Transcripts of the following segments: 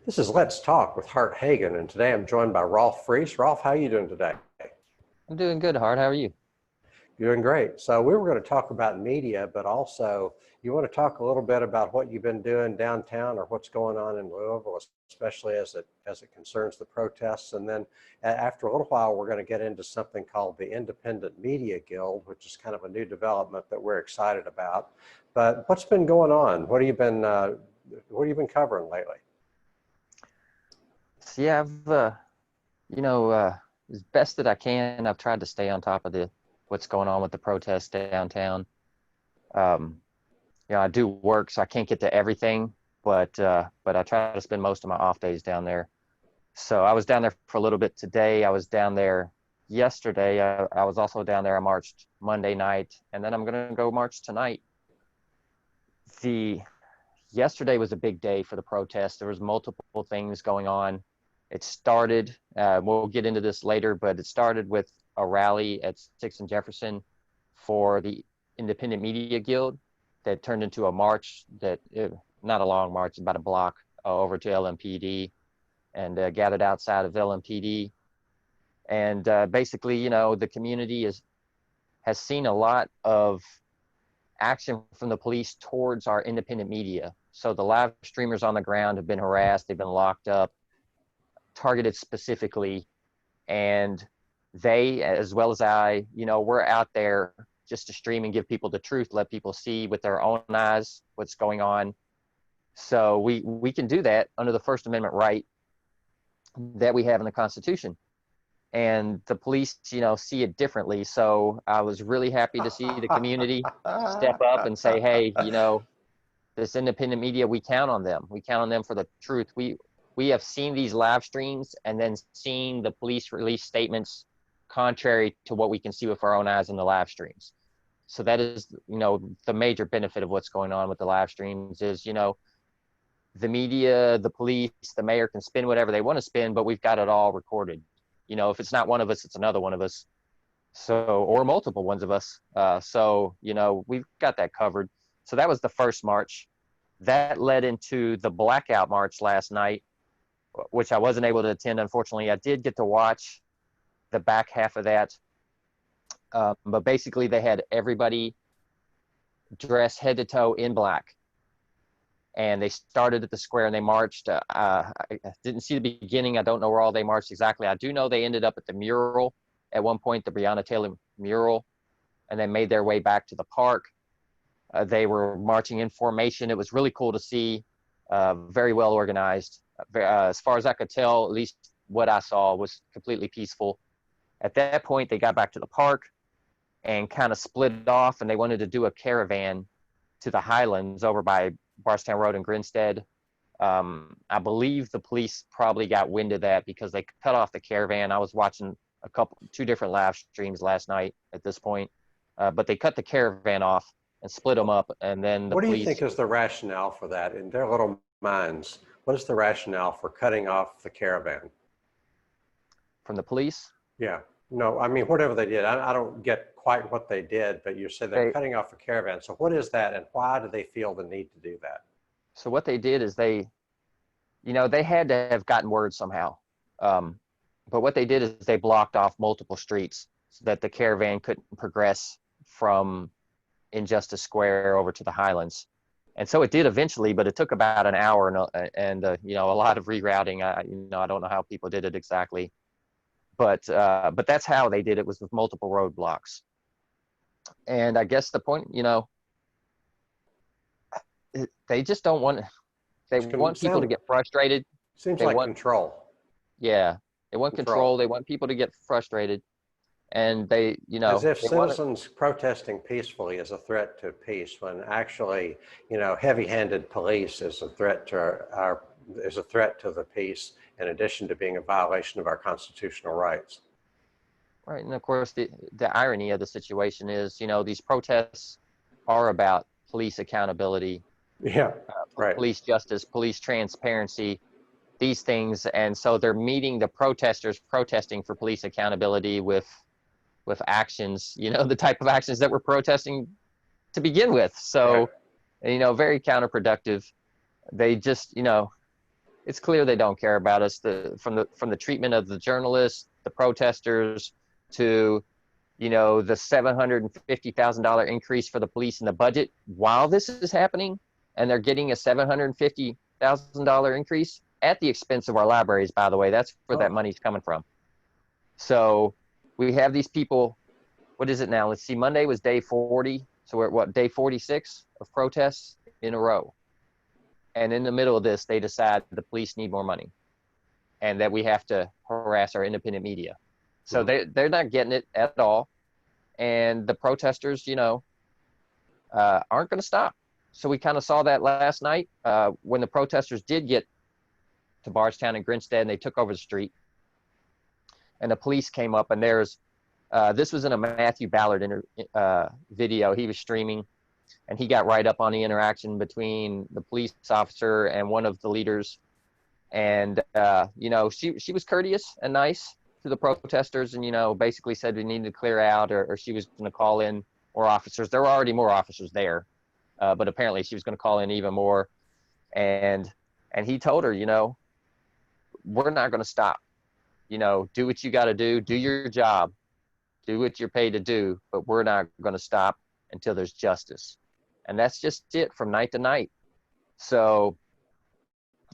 This is Let's Talk with Hart Hagen, and today I'm joined by Rolf. Rolf, how are you doing today? I'm doing good, Hart. How are you? Doing great. So we were going to talk about media, but also you want to talk a little bit about what you've been doing downtown or what's going on in Louisville, especially as it concerns the protests. And then after a little while, we're going to get into something called the Independent Media Guild, which is kind of a new development that we're excited about. But what's been going on? What have you been covering lately? So yeah, as best that I can, I've tried to stay on top of what's going on with the protests downtown. Um, I do work, so I can't get to everything, but I try to spend most of my off days down there. So I was down there for a little bit today. I was down there yesterday. I was also down there. I marched Monday night, and then I'm gonna go march tonight. The Yesterday was a big day for the protest. There was multiple things going on. It started, we'll get into this later, but it started with a rally at 6th and Jefferson for the Independent Media Guild that turned into a march not a long march, about a block over to LMPD, and gathered outside of LMPD. And basically, the community has seen a lot of action from the police towards our independent media. So the live streamers on the ground have been harassed, they've been locked up, targeted specifically, and they, as well as I, we're out there just to stream and give people the truth, let people see with their own eyes what's going on. So we can do that under the First Amendment right that we have in the Constitution. And the police, see it differently. So I was really happy to see the community step up and say, hey, this independent media, we count on them. We count on them for the truth. We have seen these live streams and then seen the police release statements contrary to what we can see with our own eyes in the live streams. So that is, the major benefit of what's going on with the live streams is, the media, the police, the mayor can spin whatever they want to spin, but we've got it all recorded. If it's not one of us, it's another one of us. So, or multiple ones of us. We've got that covered. So that was the first march. That led into the blackout march last night, which I wasn't able to attend. Unfortunately, I did get to watch the back half of that. But basically they had everybody dressed head to toe in black. And they started at the square and they marched. I didn't see the beginning. I don't know where all they marched exactly. I do know they ended up at the mural at one point, the Breonna Taylor mural, and they made their way back to the park. They were marching in formation. It was really cool to see, very well organized. As far as I could tell, at least what I saw was completely peaceful. At that point, they got back to the park and kind of split off, and they wanted to do a caravan to the Highlands over by Barstown Road and Grinstead. I believe the police probably got wind of that because they cut off the caravan. I was watching two different live streams last night at this point, but they cut the caravan off and split them up, and then the What do police. you think is the rationale for that in their little minds? What is the rationale for cutting off the caravan? From the police? Yeah, no, I mean, whatever they did, I don't get quite what they did, but you said they're cutting off a caravan. So what is that, and why do they feel the need to do that? So what they did is they had to have gotten word somehow. But what they did is they blocked off multiple streets so that the caravan couldn't progress from Injustice Square over to the Highlands. And so it did eventually, but it took about an hour and a lot of rerouting. I don't know how people did it exactly. But that's how they did it, was with multiple roadblocks. And I guess the point, they just don't want, they want people to get frustrated. Seems like control. Yeah, they want control. They want people to get frustrated. And as if citizens protesting peacefully is a threat to peace, when actually, heavy-handed police is a threat to the peace, in addition to being a violation of our constitutional rights. Right, and of course, the irony of the situation is, these protests are about police accountability. Yeah, right. Police justice, police transparency, these things, and so they're meeting the protesters protesting for police accountability with actions, the type of actions that we're protesting to begin with. So, right. Very counterproductive. They just, it's clear they don't care about us. From the treatment of the journalists, the protesters, to the $750,000 increase for the police in the budget while this is happening, and they're getting a $750,000 increase at the expense of our libraries. By the way, that's where that money's coming from. So we have these people. What is it now? Let's see. Monday was day 40. So we're at what, day 46 of protests in a row. And in the middle of this, they decide the police need more money and that we have to harass our independent media. So they're not getting it at all. And the protesters, aren't going to stop. So we kind of saw that last night when the protesters did get to Bardstown and Grinstead, and they took over the street. And the police came up, and this was in a Matthew Ballard video. He was streaming, and he got right up on the interaction between the police officer and one of the leaders. And, she was courteous and nice to the protesters, and, basically said we needed to clear out, or she was going to call in more officers. There were already more officers there, but apparently she was going to call in even more. And he told her, we're not going to stop. Do what you got to do your job, do what you're paid to do, but we're not going to stop until there's justice. And that's just it from night to night. So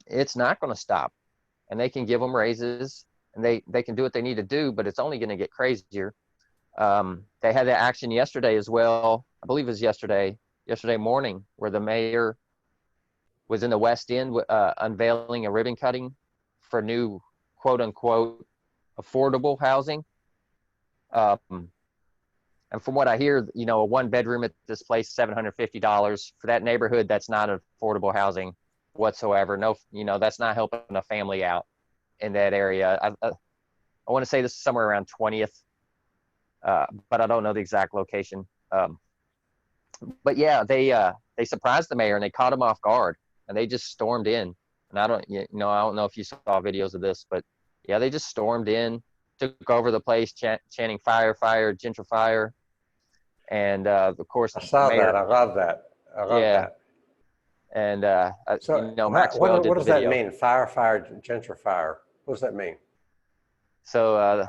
it's not going to stop. And they can give them raises, and they can do what they need to do, but it's only going to get crazier. They had that action yesterday as well. I believe it was yesterday morning, where the mayor was in the West End unveiling a ribbon cutting for new, quote unquote, affordable housing. And from what I hear, a one bedroom at this place, $750 for that neighborhood. That's not affordable housing whatsoever. No, that's not helping a family out in that area. I want to say this is somewhere around 20th, but I don't know the exact location. But yeah, they surprised the mayor and they caught him off guard, and they just stormed in. And I don't know if you saw videos of this, but yeah, they just stormed in, took over the place, chanting "Fire, fire, gentrifier," and of course, I saw the mayor, that. I love that. I love that. And So Maxwell did what the does that video. mean? Fire, fire, gentrifier. What does that mean? So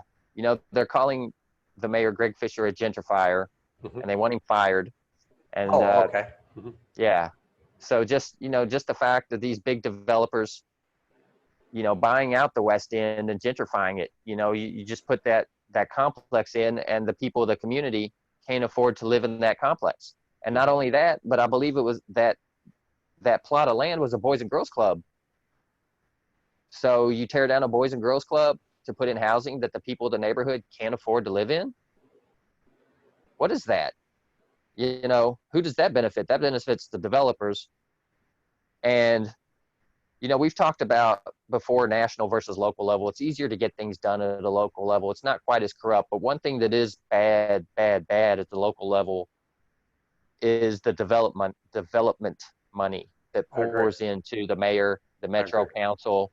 they're calling the mayor, Greg Fisher, a gentrifier, and they want him fired. And okay. yeah. So just the fact that these big developers, buying out the West End and gentrifying it, you just put that complex in, and the people of the community can't afford to live in that complex. And not only that, but I believe it was that plot of land was a Boys and Girls Club. So you tear down a Boys and Girls Club to put in housing that the people of the neighborhood can't afford to live in? What is that? Who does that benefit? That benefits the developers. And, we've talked about before national versus local level. It's easier to get things done at a local level. It's not quite as corrupt. But one thing that is bad at the local level is the development money that pours into the mayor, the Metro Council.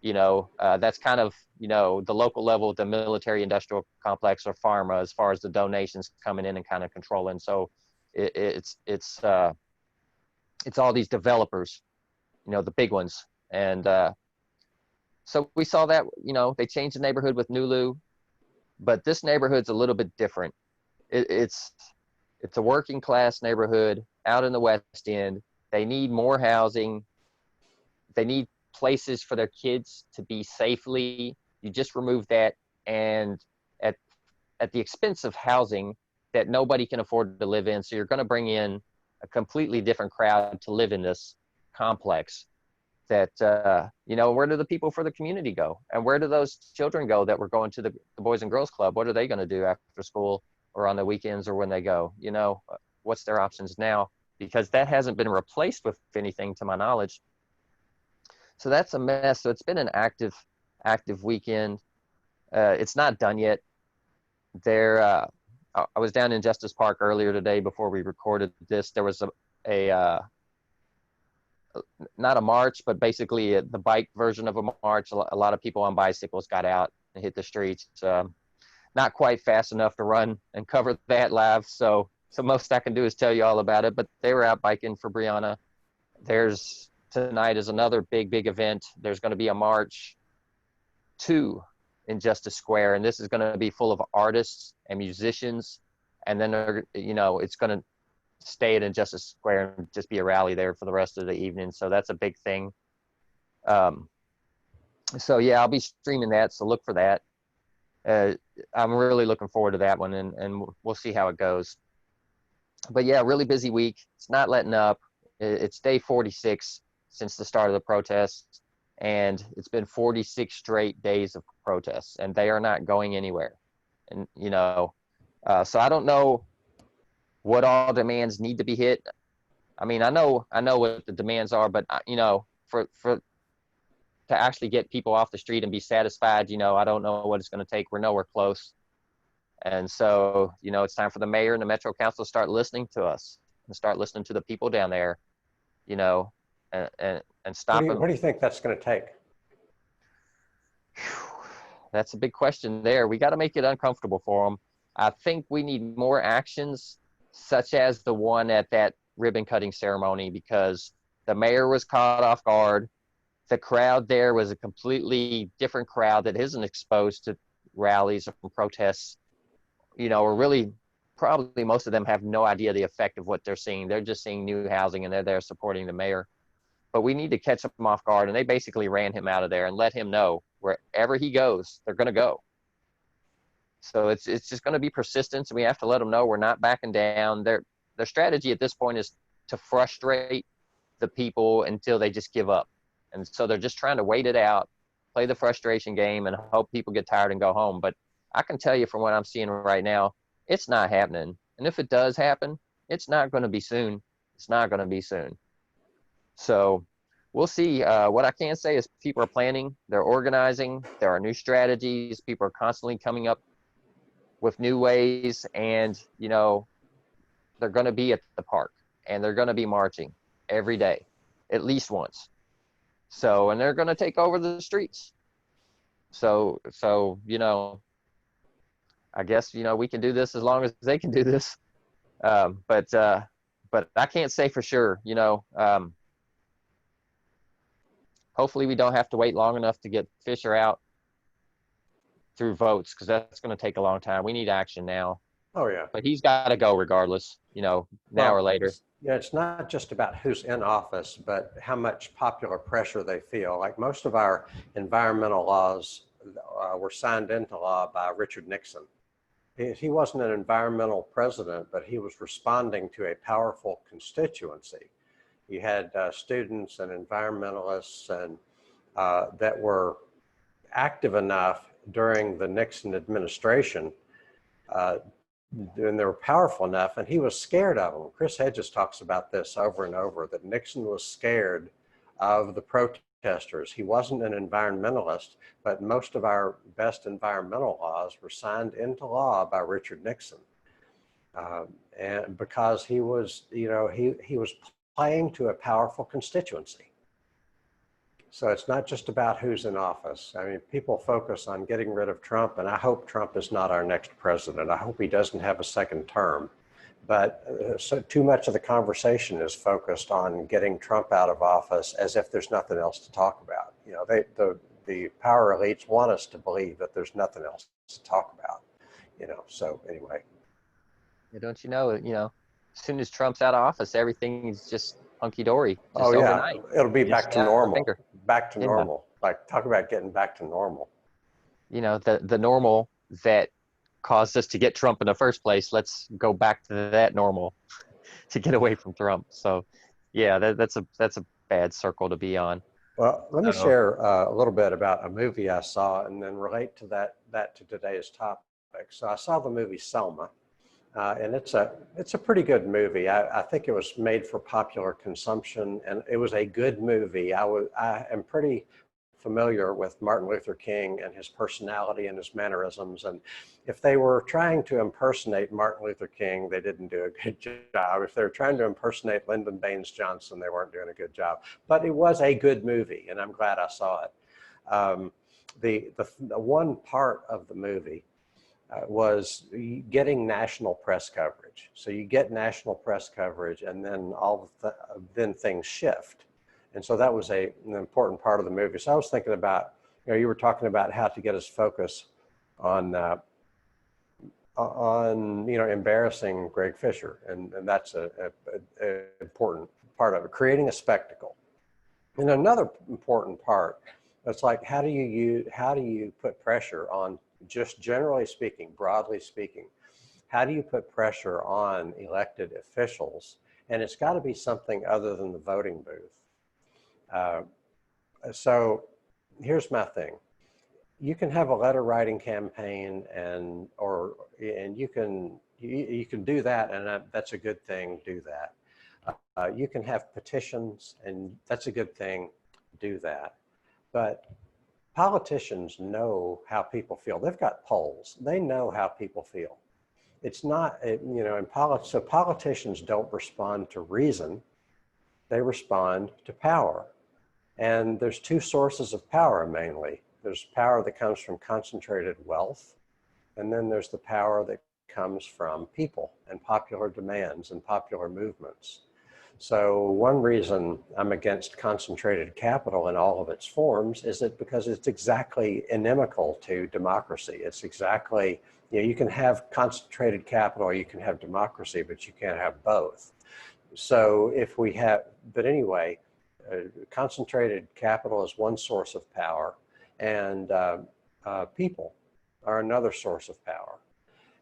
That's kind of, the local level, the military industrial complex, or pharma, as far as the donations coming in and kind of controlling. So it's all these developers, the big ones. And so we saw that, they changed the neighborhood with Nulu, but this neighborhood's a little bit different. It's a working class neighborhood out in the West End. They need more housing. They need places for their kids to be safely. You just remove that, and at the expense of housing that nobody can afford to live in. So you're going to bring in a completely different crowd to live in this complex. That where do the people for the community go, and where do those children go that were going to the Boys and Girls Club? What are they going to do after school or on the weekends or when they go? What's their options now? Because that hasn't been replaced with anything, to my knowledge. So that's a mess. So it's been an active weekend. It's not done yet. I was down in Justice Park earlier today before we recorded this. There was a not a march, but basically the bike version of a march. A lot of people on bicycles got out and hit the streets. Not quite fast enough to run and cover that live. So most I can do is tell you all about it. But they were out biking for Brianna. There's tonight is another big event. There's going to be a march to Injustice Square, and this is going to be full of artists and musicians. And then it's going to stay at Injustice Square and just be a rally there for the rest of the evening. So that's a big thing. So yeah, I'll be streaming that. So look for that. I'm really looking forward to that one, and we'll see how it goes. But yeah, really busy week. It's not letting up. It's day 46 since the start of the protests, and it's been 46 straight days of protests, and they are not going anywhere. And so I don't know what all demands need to be hit. I mean, I know what the demands are, but for to actually get people off the street and be satisfied, I don't know what it's going to take. We're nowhere close. And so, it's time for the mayor and the Metro Council to start listening to us and start listening to the people down there, and stop them. What do you think that's going to take? That's a big question there. We got to make it uncomfortable for them. I think we need more actions such as the one at that ribbon cutting ceremony, because the mayor was caught off guard. The crowd there was a completely different crowd that isn't exposed to rallies or protests, or really probably most of them have no idea the effect of what they're seeing. They're just seeing new housing and they're there supporting the mayor. But we need to catch them off guard. And they basically ran him out of there and let him know wherever he goes, they're going to go. So it's just going to be persistence. And we have to let them know we're not backing down. Their strategy at this point is to frustrate the people until they just give up. And so they're just trying to wait it out, play the frustration game, and hope people get tired and go home. But I can tell you from what I'm seeing right now, it's not happening. And if it does happen, it's not going to be soon. It's not going to be soon. So we'll see. What I can say is people are planning, they're organizing, there are new strategies. People are constantly coming up with new ways, and, they're going to be at the park and they're going to be marching every day, at least once. So, and they're going to take over the streets. So, I guess, we can do this as long as they can do this. But I can't say for sure, hopefully we don't have to wait long enough to get Fisher out through votes, because that's going to take a long time. We need action now. Oh, yeah. But he's got to go regardless, now or later. Yeah, it's not just about who's in office, but how much popular pressure they feel. Like most of our environmental laws were signed into law by Richard Nixon. He wasn't an environmental president, but he was responding to a powerful constituency. You had students and environmentalists and that were active enough during the Nixon administration, and they were powerful enough, and he was scared of them. Chris Hedges talks about this over and over, that Nixon was scared of the protesters. He wasn't an environmentalist, but most of our best environmental laws were signed into law by Richard Nixon. And because he was, he was playing to a powerful constituency. So it's not just about who's in office. I mean, people focus on getting rid of Trump, and I hope Trump is not our next president. I hope he doesn't have a second term. But so too much of the conversation is focused on getting Trump out of office as if there's nothing else to talk about. The power elites want us to believe that there's nothing else to talk about. So anyway. Don't as soon as Trump's out of office, everything's just hunky-dory. Oh, yeah. Overnight. It'll be back to normal. Back to Yeah. normal. Like, talk about getting back to normal. The normal that caused us to get Trump in the first place. Let's go back to that normal to get away from Trump. So, yeah, that's a bad circle to be on. Well, let me share a little bit about a movie I saw and then relate to that to today's topic. So I saw the movie Selma. And it's a pretty good movie. I think it was made for popular consumption, and it was a good movie. I am pretty familiar with Martin Luther King and his personality and his mannerisms. And if they were trying to impersonate Martin Luther King, they didn't do a good job. If they were trying to impersonate Lyndon Baines Johnson, they weren't doing a good job. But it was a good movie, and I'm glad I saw it. The one part of the movie was getting national press coverage. So you get national press coverage, and then then things shift. And so that was an important part of the movie. So I was thinking about, you were talking about how to get his focus on, embarrassing Greg Fisher. And that's a important part of it, creating a spectacle. And another important part, it's like, how do you put pressure on, just generally speaking, broadly speaking, how do you put pressure on elected officials? And it's got to be something other than the voting booth. So here's my thing. You can have a letter writing campaign and you can do that, and that's a good thing. Do that. You can have petitions, and that's a good thing. Do that. But politicians know how people feel. They've got polls. They know how people feel. It's not, in politics. So politicians don't respond to reason. They respond to power. And there's two sources of power mainly. There's power that comes from concentrated wealth, and then there's the power that comes from people and popular demands and popular movements. So one reason I'm against concentrated capital in all of its forms is that because it's exactly inimical to democracy. It's exactly, you can have concentrated capital or you can have democracy, but you can't have both. So but anyway, concentrated capital is one source of power, and people are another source of power.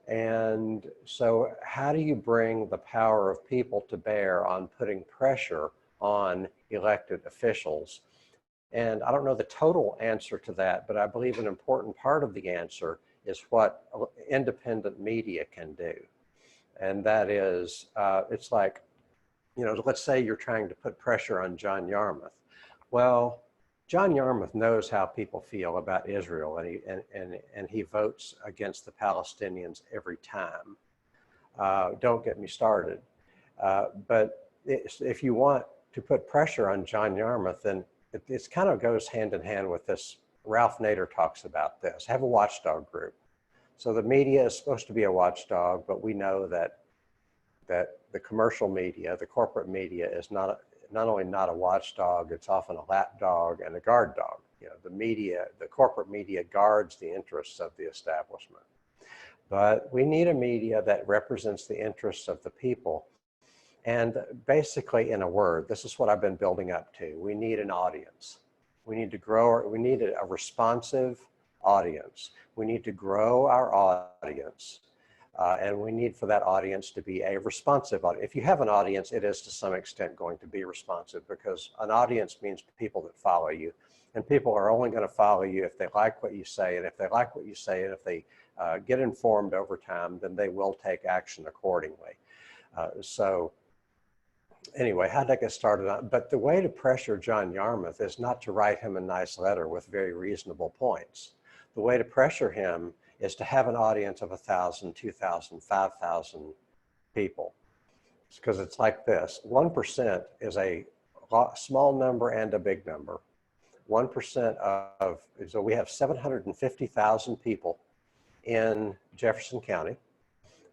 And so how do you bring the power of people to bear on putting pressure on elected officials? And I don't know the total answer to that, but I believe an important part of the answer is what independent media can do. And that is, it's like, let's say you're trying to put pressure on John Yarmouth. Well, John Yarmouth knows how people feel about Israel, and he votes against the Palestinians every time. Don't get me started. But if you want to put pressure on John Yarmouth, then it kind of goes hand in hand with this. Ralph Nader talks about this. Have a watchdog group. So the media is supposed to be a watchdog, but we know that the commercial media, the corporate media, is not only not a watchdog, it's often a lapdog and a guard dog. The corporate media guards the interests of the establishment. But we need a media that represents the interests of the people. And basically, in a word, this is what I've been building up to. We need an audience. We need a responsive audience. We need to grow our audience. And we need for that audience to be a responsive audience. If you have an audience, it is to some extent going to be responsive, because an audience means people that follow you. And people are only going to follow you if they like what you say. And if they like what you say, and if they get informed over time, then they will take action accordingly. So anyway, how'd I get started on? But the way to pressure John Yarmouth is not to write him a nice letter with very reasonable points. The way to pressure him is to have an audience of 1,000, 2,000, 5,000 people. Because it's like this. 1% is a small number and a big number. 1% so we have 750,000 people in Jefferson County.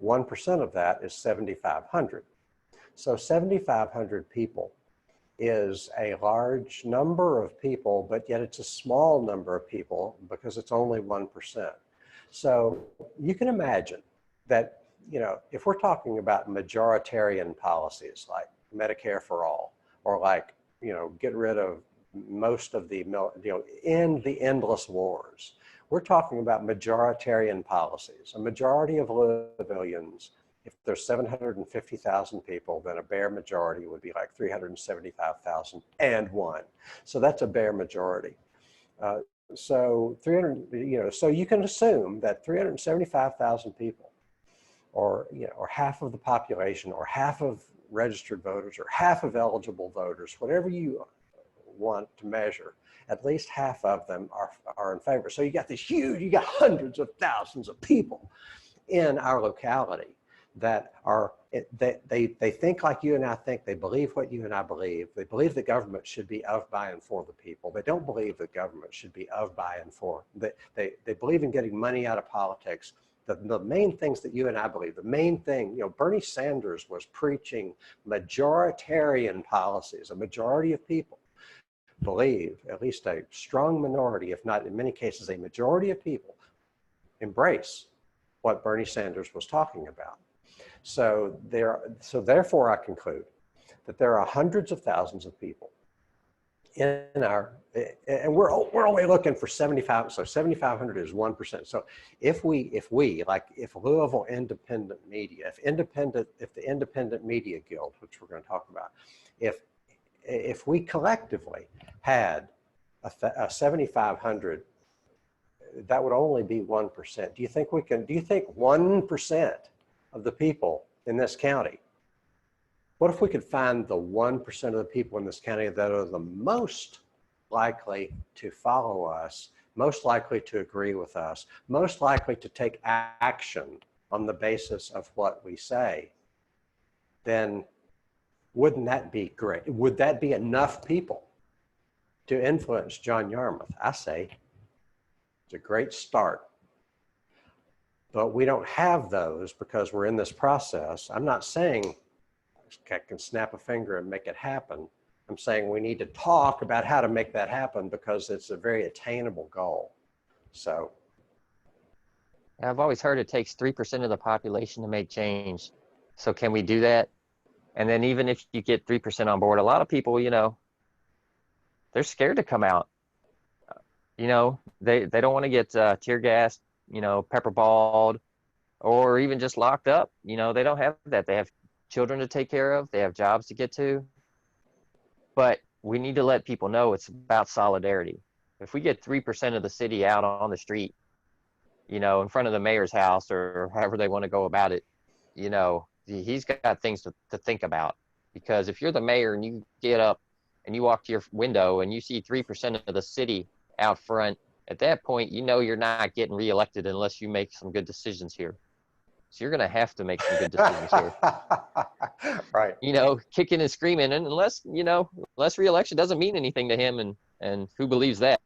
1% of that is 7,500. So 7,500 people is a large number of people, but yet it's a small number of people because it's only 1%. So you can imagine that, if we're talking about majoritarian policies like Medicare for all, or like, get rid of most of the, end the endless wars. We're talking about majoritarian policies. A majority of civilians, if there's 750,000 people, then a bare majority would be like 375,001. So that's a bare majority. So so you can assume that 375,000 people, or half of the population, or half of registered voters, or half of eligible voters, whatever you want to measure, at least half of them are in favor. So you got hundreds of thousands of people in our locality that are, they think like you and I think, they believe what you and I believe. They believe the government should be of, by, and for the people. They don't believe the government should be of, by, and for. They believe in getting money out of politics. The main things that you and I believe, the main thing, Bernie Sanders was preaching majoritarian policies, a majority of people. believe, at least a strong minority, if not in many cases a majority of people, embrace what Bernie Sanders was talking about. So therefore I conclude that there are hundreds of thousands of people in our, and we're only looking for 75, so 7,500 is 1%. So if Louisville Independent Media, if the Independent Media Guild, which we're going to talk about, if we collectively had a 7,500, that would only be 1%. Do you think 1% of the people in this county, what if we could find the 1% of the people in this county that are the most likely to follow us, most likely to agree with us, most likely to take action on the basis of what we say? Then wouldn't that be great? Would that be enough people to influence John Yarmouth? I say it's a great start. But we don't have those because we're in this process. I'm not saying I can snap a finger and make it happen. I'm saying we need to talk about how to make that happen because it's a very attainable goal. So I've always heard it takes 3% of the population to make change. So can we do that? And then even if you get 3% on board, a lot of people, they're scared to come out. They don't want to get tear gassed, pepper balled, or even just locked up. They don't have that. They have children to take care of. They have jobs to get to. But we need to let people know it's about solidarity. If we get 3% of the city out on the street, in front of the mayor's house or however they want to go about it, he's got things to think about. Because if you're the mayor and you get up and you walk to your window and you see 3% of the city out front, at that point, you're not getting reelected unless you make some good decisions here. So you're going to have to make some good decisions here. Right. Kicking and screaming, and unless reelection doesn't mean anything to him, and who believes that,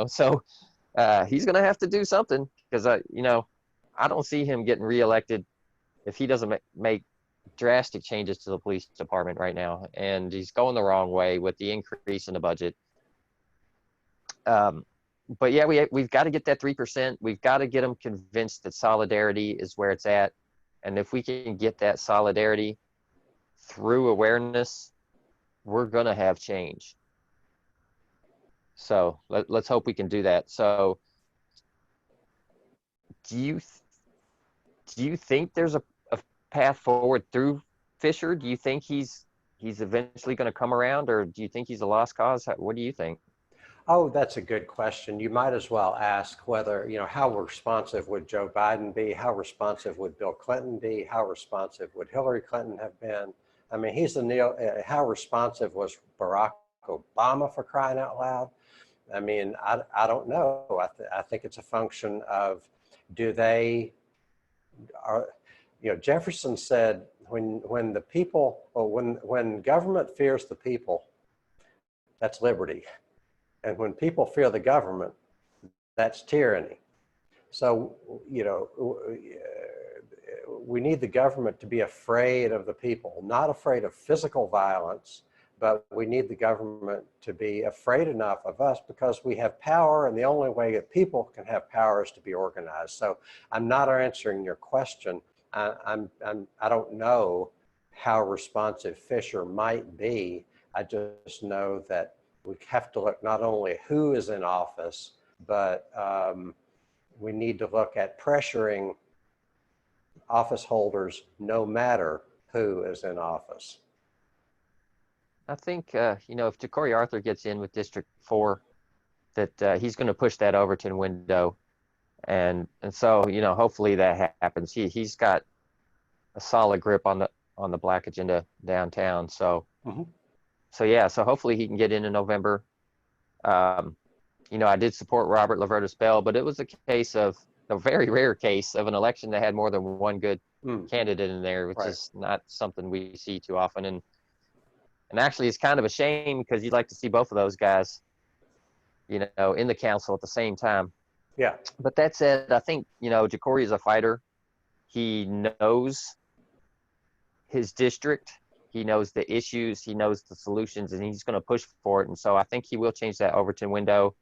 so he's going to have to do something because, I don't see him getting reelected if he doesn't make drastic changes to the police department right now. And he's going the wrong way with the increase in the budget. But yeah, we've got to get that 3%. We've got to get them convinced that solidarity is where it's at. And if we can get that solidarity through awareness, we're going to have change. So let's hope we can do that. So do you think there's a path forward through Fisher? Do you think he's eventually going to come around, or do you think he's a lost cause? What do you think? Oh, that's a good question. You might as well ask whether, how responsive would Joe Biden be? How responsive would Bill Clinton be? How responsive would Hillary Clinton have been? I mean, how responsive was Barack Obama, for crying out loud? I mean, I don't know. I think it's a function of, Jefferson said, when government fears the people, that's liberty. And when people fear the government, that's tyranny. So, we need the government to be afraid of the people, not afraid of physical violence, but we need the government to be afraid enough of us because we have power, and the only way that people can have power is to be organized. So I'm not answering your question. I don't know how responsive Fisher might be. I just know that we have to look not only who is in office, but we need to look at pressuring office holders no matter who is in office. I think, if Ja'Cory Arthur gets in with District 4, that he's going to push that Overton window. And so, hopefully that happens. He's got a solid grip on the black agenda downtown. So, so hopefully he can get in November. I did support Robert Lavertus Bell, but it was a very rare case of an election that had more than one good candidate in there, which is not something we see too often. And actually it's kind of a shame because you'd like to see both of those guys, in the council at the same time. Yeah. But that said, I think, Ja'Cory is a fighter. He knows his district. He knows the issues, he knows the solutions, and he's going to push for it. And so I think he will change that Overton window.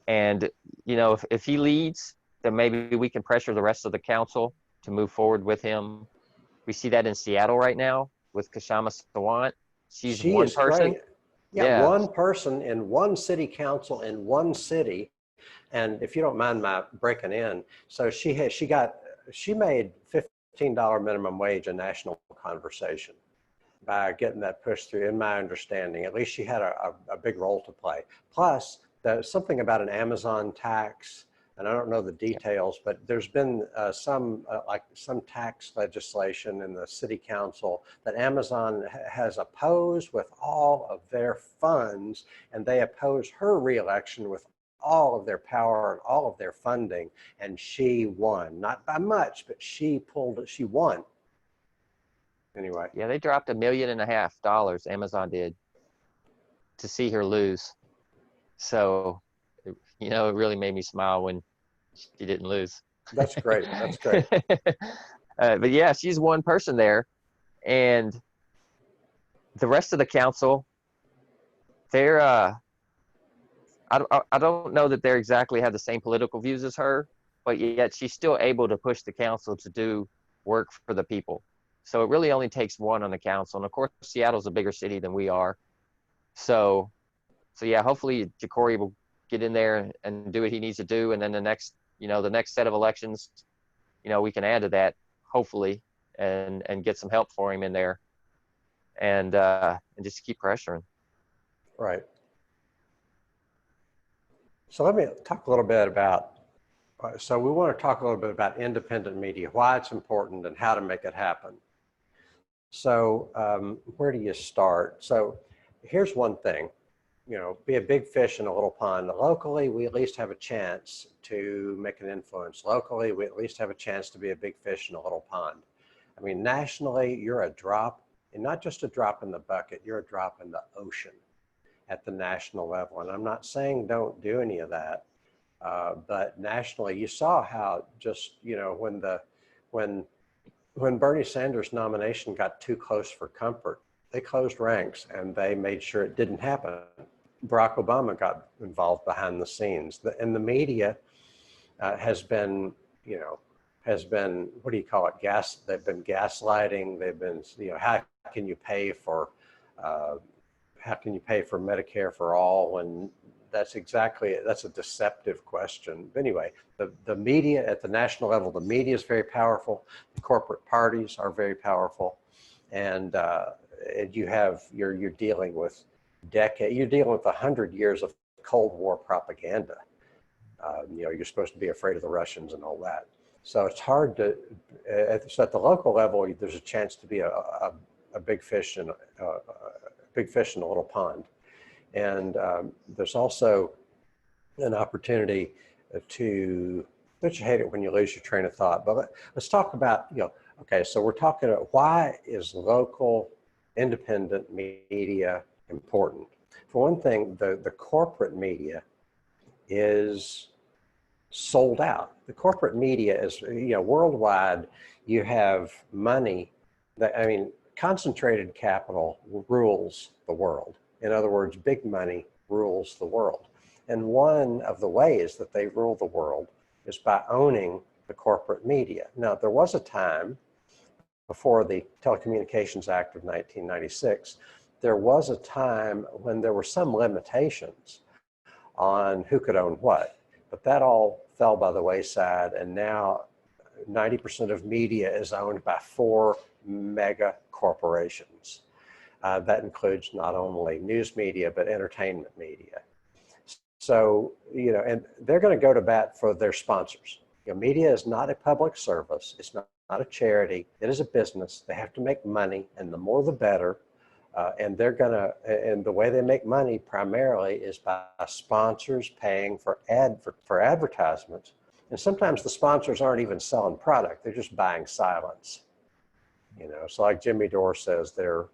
And, you know, if he leads, then maybe we can pressure the rest of the council to move forward with him. We see that in Seattle right now with Kashama Sawant. She's She one is person. great. Yeah, Yeah. one person in one city council in one city. And if you don't mind my breaking in, so she made $15 minimum wage a national conversation by getting that pushed through, in my understanding. At least she had a big role to play. Plus, there's something about an Amazon tax, and I don't know the details, but there's been some tax legislation in the city council that Amazon has opposed with all of their funds, and they opposed her reelection with all of their power and all of their funding, and she won. Not by much, but she won. Anyway. Yeah, they dropped $1.5 million, Amazon did, to see her lose. So, you know, it really made me smile when she didn't lose. That's great. That's great. But yeah, she's one person there. And the rest of the council, they're, I don't know that they're exactly have the same political views as her, but yet she's still able to push the council to do work for the people. So it really only takes one on the council. And of course, Seattle's a bigger city than we are. So yeah, hopefully Ja'Cory will get in there and do what he needs to do. And then the next set of elections, you know, we can add to that, hopefully, and get some help for him in there and just keep pressuring. Right. So let me talk a little bit about, so we want to talk a little bit about independent media, why it's important and how to make it happen. So where do you start? So here's one thing, you know, be a big fish in a little pond. Locally, we at least have a chance to make an influence. Locally, we at least have a chance to be a big fish in a little pond. I mean, nationally, you're a drop, and not just a drop in the bucket, you're a drop in the ocean at the national level. And I'm not saying don't do any of that, but nationally, you saw how just, you know, when Bernie Sanders' nomination got too close for comfort, they closed ranks and they made sure it didn't happen. Barack Obama got involved behind the scenes. And the media has been, you know, what do you call it? They've been gaslighting. They've been, you know, how can you pay for Medicare for all when that's a deceptive question. But anyway, the media at the national level, the media is very powerful. The corporate parties are very powerful. And you're dealing with 100 years of Cold War propaganda. You know, you're supposed to be afraid of the Russians and all that. So it's hard to, so at the local level, there's a chance to be a big fish in a little pond. And there's also an opportunity to, don't you hate it when you lose your train of thought? But let's talk about, you know, okay, so we're talking about why is local independent media important? For one thing, the corporate media is sold out. The corporate media is, you know, worldwide, you have money that, I mean, concentrated capital rules the world. In other words, big money rules the world. And one of the ways that they rule the world is by owning the corporate media. Now, there was a time before the Telecommunications Act of 1996, there was a time when there were some limitations on who could own what, but that all fell by the wayside. And now 90% of media is owned by 4 mega corporations. That includes not only news media, but entertainment media. So, you know, and they're going to go to bat for their sponsors. You know, media is not a public service. It's not a charity. It is a business. They have to make money, and the more the better. And the way they make money primarily is by sponsors paying for advertisements. And sometimes the sponsors aren't even selling product. They're just buying silence. You know, so like Jimmy Dore says, they're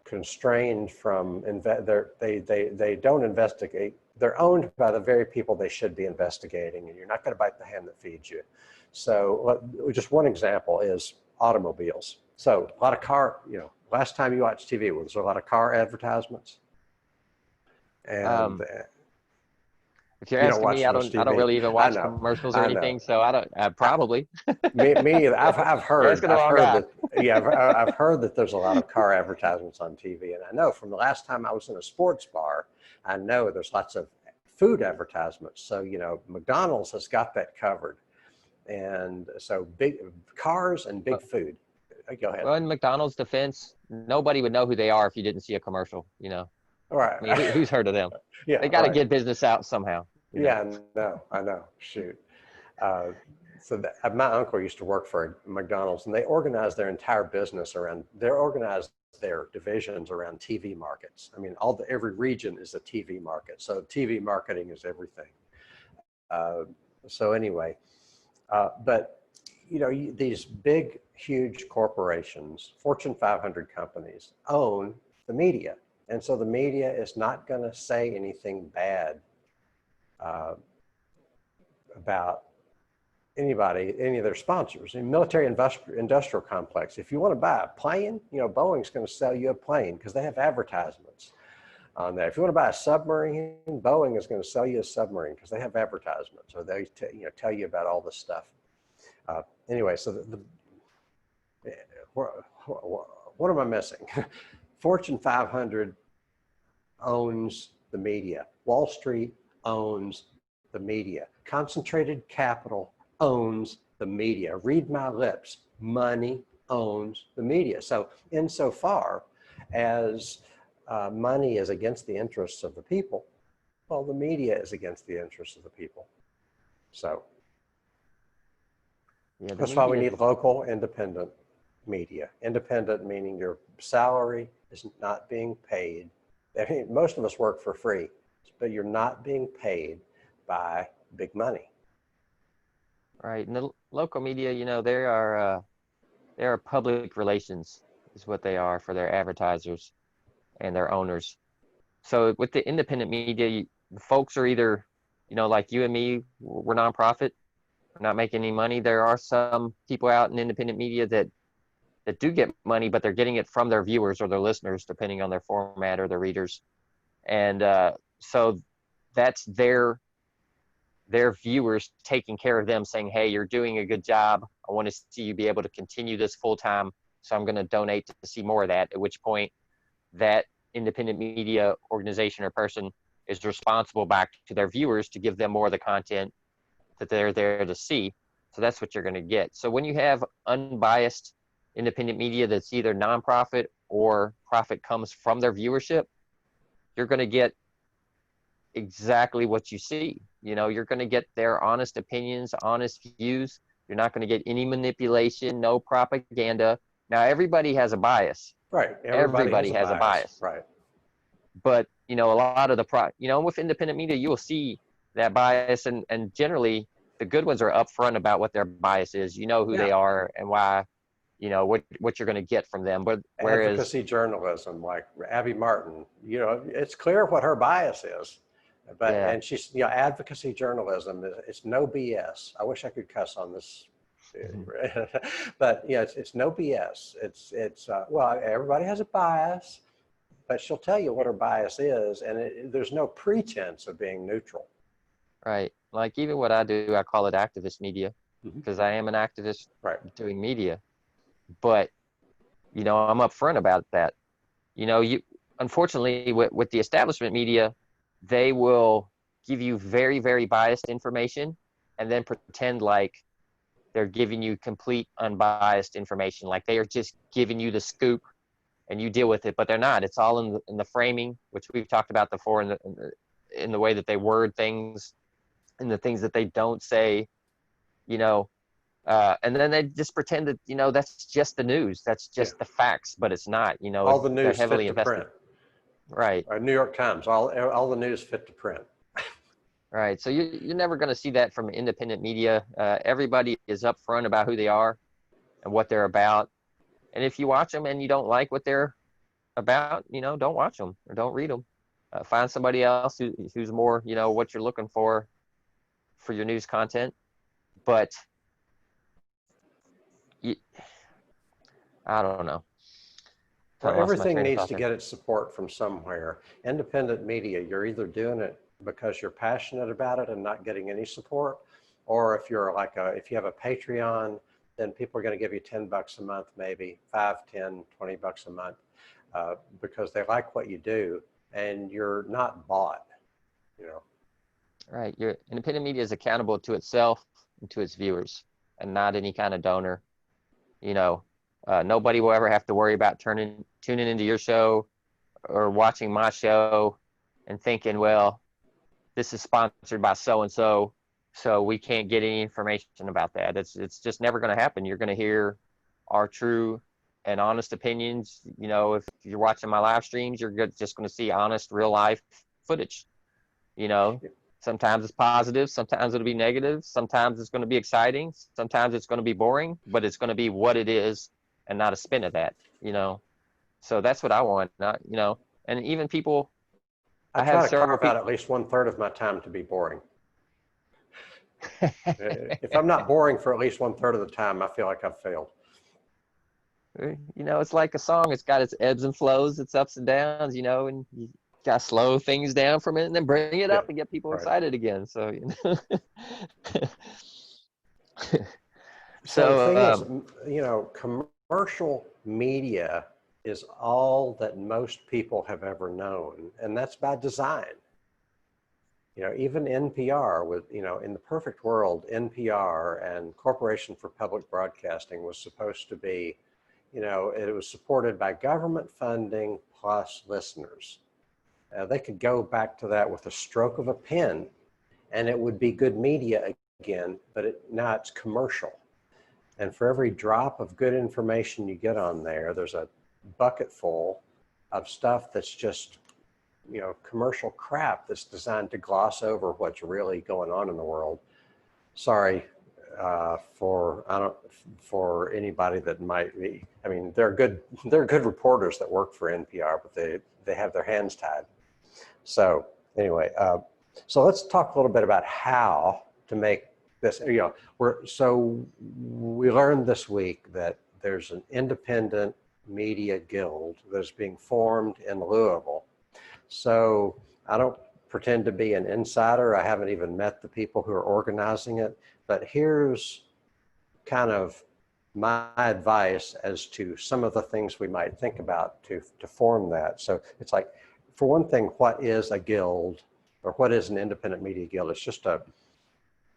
constrained from, they don't investigate. They're owned by the very people they should be investigating, and you're not going to bite the hand that feeds you. So just one example is automobiles. So a lot of car, last time you watched TV, was there a lot of car advertisements? And Um, if you're you don't asking watch me, much I don't TV. really even I watch know, commercials or I know. anything, so I don't. Probably. Me neither. You're asking the I've wrong heard guy. that. Yeah, I've heard that there's a lot of car advertisements on TV, and I know from the last time I was in a sports bar, I know there's lots of food advertisements. So McDonald's has got that covered, and so big cars and big Well, food. Go ahead. well, in McDonald's defense, nobody would know who they are if you didn't see a commercial. All I mean, right. who's heard of them? Yeah. They got to Right. get business out somehow. Yeah. I know. Shoot. Uh, my uncle used to work for McDonald's, and they organized their entire business around. They organized their divisions around TV markets. I mean, every region is a TV market, so TV marketing is everything. Uh, so anyway, but these big, huge corporations, Fortune 500 companies, own the media, and so the media is not going to say anything bad uh, about anybody, any of their sponsors. In military industrial complex, if you want to buy a plane, Boeing's going to sell you a plane because they have advertisements on that. If you want to buy a submarine, Boeing is going to sell you a submarine because they have advertisements, or they tell you about all this stuff. Anyway, so what am I missing? Fortune 500 owns the media. Wall Street owns the media. Concentrated capital owns the media. Read my lips. Money owns the media. So insofar as money is against the interests of the people, well, the media is against the interests of the people. So Yeah, the that's why we media. need local independent media. Independent meaning your salary is not being paid. I mean, most of us work for free, but you're not being paid by big money. Right. And the local media, they are public relations is what they are for their advertisers and their owners. So with the independent media, folks are either, like you and me, we're nonprofit, we're not making any money. There are some people out in independent media that do get money, but they're getting it from their viewers or their listeners, depending on their format or their readers. And so that's their viewers taking care of them, saying, hey, you're doing a good job. I want to see you be able to continue this full time. So I'm going to donate to see more of that, at which point that independent media organization or person is responsible back to their viewers to give them more of the content that they're there to see. So that's what you're going to get. So when you have unbiased independent media that's either nonprofit or profit comes from their viewership, you're going to get exactly what you see. You're going to get their honest opinions, honest views. You're not going to get any manipulation, no propaganda. Now, everybody has a bias. Right. Everybody has Everybody a has a bias. bias. Right. But, a lot of with independent media, you will see that bias. And generally, the good ones are upfront about what their bias is. You know who Yeah. they are and why, what you're going to get from them. But whereas, Advocacy journalism, like Abby Martin, it's clear what her bias is. yeah, And she's, advocacy journalism it's no BS. I wish I could cuss on this, but it's no BS. It's well, everybody has a bias, but she'll tell you what her bias is, and there's no pretense of being neutral. right. Like even what I do, I call it activist media Mm-hmm. because I am an activist Right. doing media. But, I'm upfront about that. You unfortunately with the establishment media, they will give you very, very biased information and then pretend like they're giving you complete unbiased information. Like they are just giving you the scoop and you deal with it, but they're not. It's all in the framing, which we've talked about before, in the way that they word things and the things that they don't say, and then they just pretend that, that's just the news. That's Yeah. just the facts, but it's not, All the they're news heavily fit to invested. print. Right. New York Times. All the news fit to print. Right. So you're never going to see that from independent media. Everybody is upfront about who they are and what they're about. And if you watch them and you don't like what they're about, don't watch them or don't read them. Find somebody else who's more, what you're looking for your news content. But I don't know. Well, Kind of lost my everything train of needs thought to there. get its support from somewhere. Independent media, you're either doing it because you're passionate about it and not getting any support, or if you're like if you have a Patreon, then people are going to give you $10 a month, maybe 5, 10, $20 a month, because they like what you do and you're not bought, you know. Right. Your independent media is accountable to itself and to its viewers, and not any kind of donor. You know, nobody will ever have to worry about tuning into your show or watching my show and thinking, well, this is sponsored by so and so, so we can't get any information about that. It's just never going to happen. You're going to hear our true and honest opinions. You know, if you're watching my live streams, you're just going to see honest, real life footage. You know, sometimes it's positive, sometimes it'll be negative, sometimes it's going to be exciting, sometimes it's going to be boring, but it's going to be what it is and not a spin of that. You know, so that's what I want. Not, you know, and even people. I I try have to several carve out people. at least 1/3 of my time to be boring. If I'm not boring for at least 1/3 of the time, I feel like I've failed. You know, it's like a song. It's got its ebbs and flows, its ups and downs, you know, and you got to slow things down for a minute and then bring it Yeah, up and get people right. excited again. So, you know. So the So, thing is, you know, commercial media is all that most people have ever known, and that's by design. You know, even NPR was, you know, in the perfect world, NPR and Corporation for Public Broadcasting was supposed to be, you know, it was supported by government funding plus listeners. They could go back to that with a stroke of a pen and it would be good media again, but now it's commercial. And for every drop of good information you get on there, there's a bucket full of stuff that's just, you know, commercial crap that's designed to gloss over what's really going on in the world. Sorry for I don't for anybody that might be. I mean, they're good reporters that work for NPR, but they have their hands tied. So anyway, so let's talk a little bit about how to make this. You know, we learned this week that there's an independent media guild that's being formed in Louisville. So I don't pretend to be an insider. I haven't even met the people who are organizing it, but here's kind of my advice as to some of the things we might think about to form that. So it's like, for one thing, what is a guild or what is an independent media guild? It's just a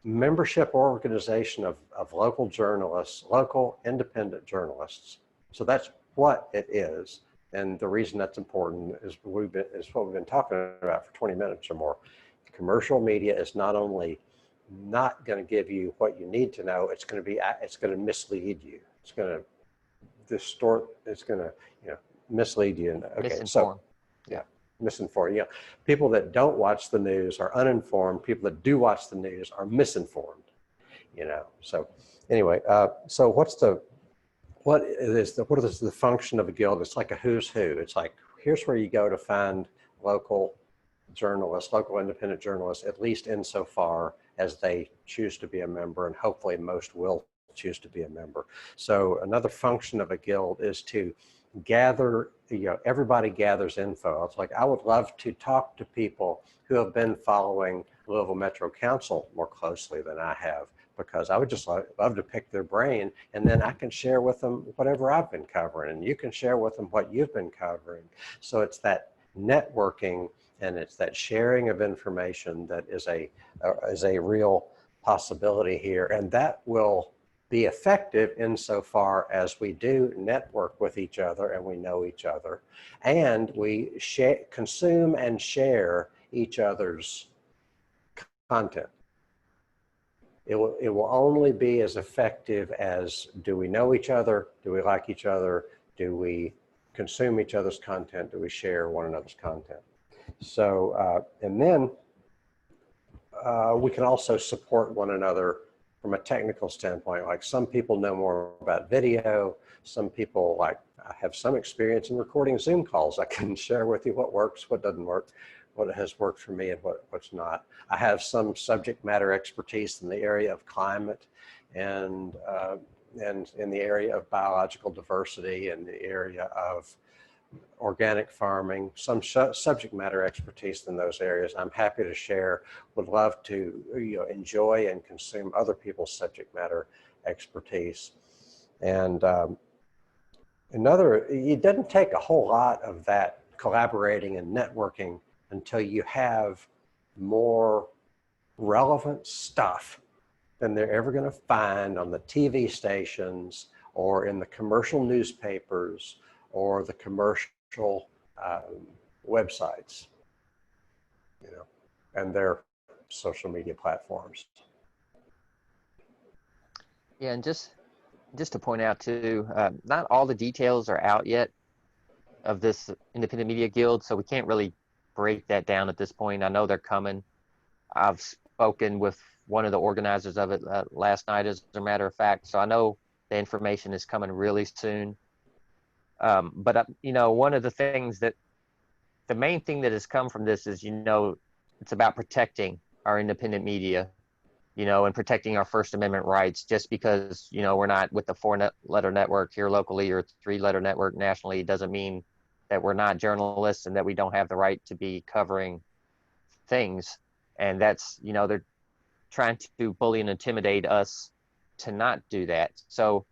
membership organization of local journalists, local independent journalists. So that's what it is. And the reason that's important is what we've been talking about for 20 minutes or more. Commercial media is not only not going to give you what you need to know, it's going to mislead you. It's going to distort, it's going to, you know, mislead you. Okay, so misinformed. yeah, misinformed. Yeah, people that don't watch the news are uninformed. People that do watch the news are misinformed. You know. So anyway, so what is the function of a guild? It's like a who's who. It's like, here's where you go to find local journalists, local independent journalists, at least insofar as they choose to be a member, and hopefully most will choose to be a member. So another function of a guild is to gather, you know, everybody gathers info. It's like, I would love to talk to people who have been following Louisville Metro Council more closely than I have, because I would just love to pick their brain, and then I can share with them whatever I've been covering, and you can share with them what you've been covering. So it's that networking and it's that sharing of information that is a real possibility here, and that will be effective insofar as we do network with each other and we know each other, and we consume and share each other's content. It will only be as effective as, do we know each other? Do we like each other? Do we consume each other's content? Do we share one another's content? So, and then we can also support one another from a technical standpoint. Like, some people know more about video. Some people, like, I have some experience in recording Zoom calls. I can share with you what works, what doesn't work, what has worked for me and what's not. I have some subject matter expertise in the area of climate and in the area of biological diversity and the area of organic farming, some subject matter expertise in those areas. I'm happy to share, would love to enjoy and consume other people's subject matter expertise. And it doesn't take a whole lot of that collaborating and networking until you have more relevant stuff than they're ever going to find on the TV stations or in the commercial newspapers or the commercial websites, and their social media platforms. Yeah, and just to point out too, not all the details are out yet of this Independent Media Guild, so we can't really break that down at this point. I know they're coming. I've spoken with one of the organizers of it last night, as a matter of fact, so I know the information is coming really soon. But one of the things that the main thing that has come from this is, it's about protecting our independent media, and protecting our First Amendment rights. Just because, we're not with the 4-letter network here locally or 3-letter network nationally doesn't mean that we're not journalists and that we don't have the right to be covering things. And that's, they're trying to bully and intimidate us to not do that. So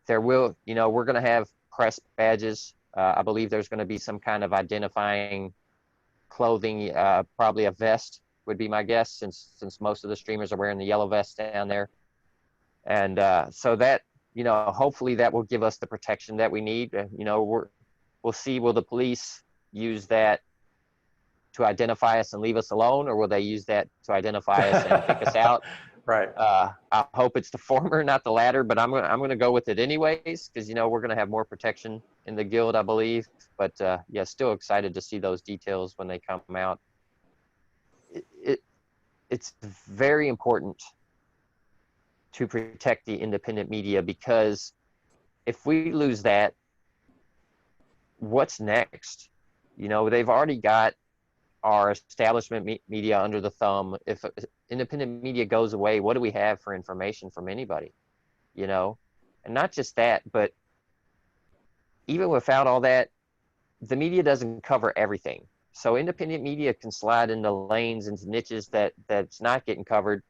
there will, we're going to have press badges. I believe there's going to be some kind of identifying clothing, probably a vest would be my guess, since most of the streamers are wearing the yellow vest down there. And so that, hopefully that will give us the protection that we need. We'll see, will the police use that to identify us and leave us alone, or will they use that to identify us and kick us out? Right. I hope it's the former, not the latter, but I'm going to go with it anyways, because we're going to have more protection in the guild, I believe. But yeah, still excited to see those details when they come out. It's very important to protect the independent media, because if we lose that, what's next? They've already got our establishment media under the thumb. If independent media goes away, what do we have for information from anybody? And not just that, but even without all that, the media doesn't cover everything. So independent media can slide into lanes, into niches that's not getting covered.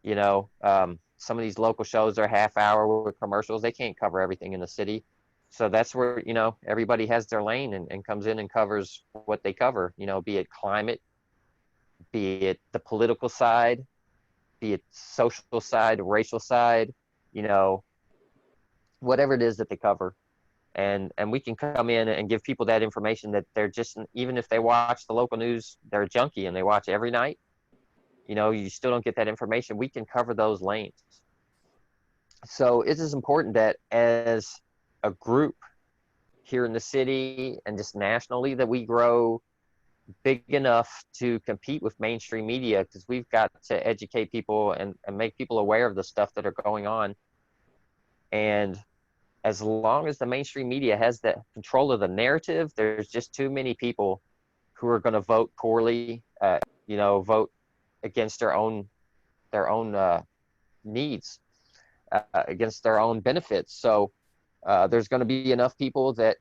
Some of these local shows are half hour with commercials. They can't cover everything in the city. So that's where, everybody has their lane and comes in and covers what they cover, be it climate, be it the political side, be it social side, racial side, whatever it is that they cover. And we can come in and give people that information that they're just, even if they watch the local news, they're a junkie and they watch every night, you still don't get that information. We can cover those lanes. So it is important that as a group here in the city and just nationally, that we grow big enough to compete with mainstream media, because we've got to educate people and make people aware of the stuff that are going on. And as long as the mainstream media has that control of the narrative, there's just too many people who are going to vote poorly, vote against their own needs, against their own benefits. So there's going to be enough people that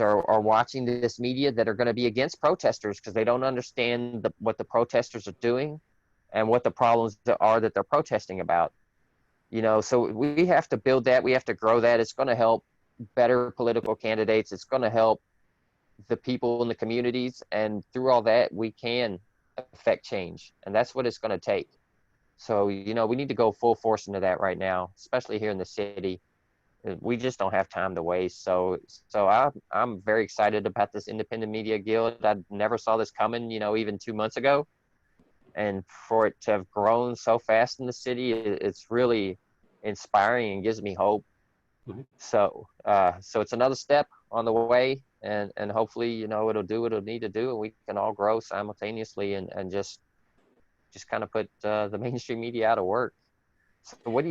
are watching this media that are going to be against protesters, because they don't understand what the protesters are doing and what the problems are that they're protesting about. So we have to build that. We have to grow that. It's going to help better political candidates. It's going to help the people in the communities. And through all that, we can affect change. And that's what it's going to take. So, we need to go full force into that right now, especially here in the city. We just don't have time to waste. So I'm very excited about this Independent Media Guild. I never saw this coming, even 2 months ago. And for it to have grown so fast in the city, it's really inspiring and gives me hope. Mm-hmm. So it's another step on the way, and hopefully, it'll do what it'll need to do, and we can all grow simultaneously and just kind of put the mainstream media out of work. So what do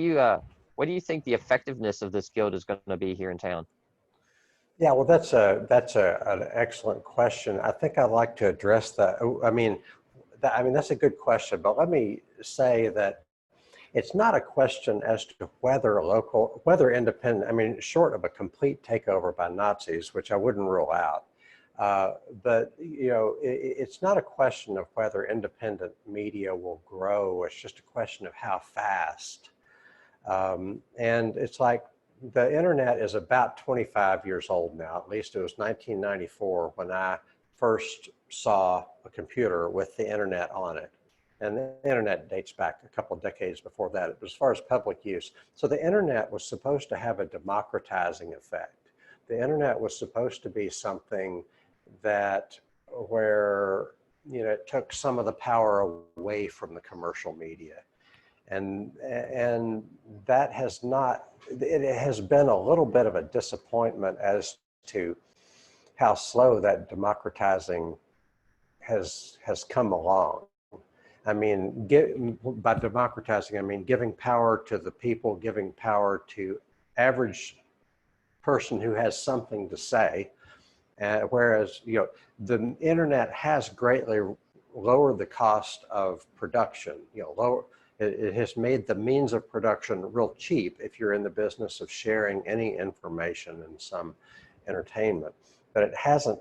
you think the effectiveness of this guild is going to be here in town? Yeah, well, that's an excellent question. I think I'd like to address that. I mean, that's a good question, but let me say that it's not a question as to whether independent, I mean, short of a complete takeover by Nazis, which I wouldn't rule out. But, it's not a question of whether independent media will grow. It's just a question of how fast. And it's like the internet is about 25 years old now. At least it was 1994 when I first saw a computer with the internet on it. And the internet dates back a couple of decades before that, as far as public use. So the internet was supposed to have a democratizing effect. The internet was supposed to be something that where it took some of the power away from the commercial media. And that has not, it has been a little bit of a disappointment as to how slow that democratizing has come along. I mean, by democratizing, I mean giving power to the people, giving power to average person who has something to say. Whereas, the internet has greatly lowered the cost of production. It has made the means of production real cheap if you're in the business of sharing any information and some entertainment. But it hasn't,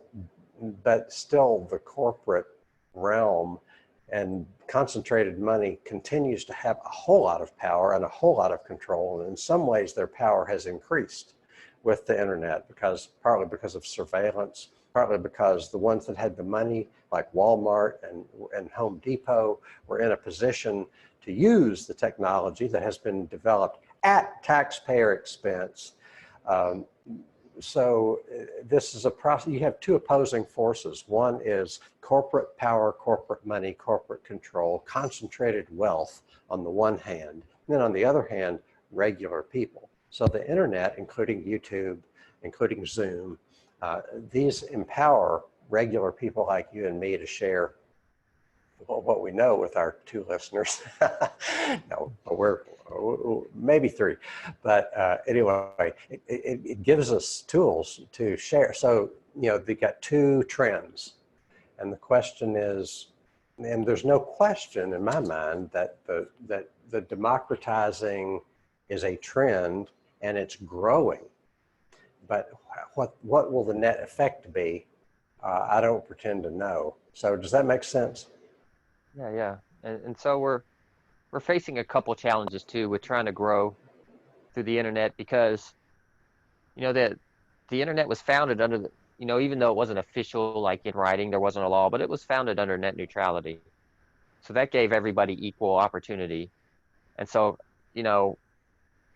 but still the corporate realm and concentrated money continues to have a whole lot of power and a whole lot of control. And in some ways their power has increased with the internet, partly because of surveillance, partly because the ones that had the money, like Walmart and Home Depot, were in a position to use the technology that has been developed at taxpayer expense. So this is a process. You have two opposing forces. One is corporate power, corporate money, corporate control, concentrated wealth on the one hand, and then on the other hand, regular people. So the internet, including YouTube, including Zoom, these empower regular people like you and me to share what we know with our two listeners. No, we're maybe three, but anyway, it gives us tools to share. So, they got two trends, and the question is, and there's no question in my mind that the democratizing is a trend and it's growing. But what will the net effect be? I don't pretend to know. So does that make sense? Yeah. And so we're facing a couple challenges too with trying to grow through the internet, because that the internet was founded under the, even though it wasn't official, like in writing, there wasn't a law, but it was founded under net neutrality. So that gave everybody equal opportunity. And so,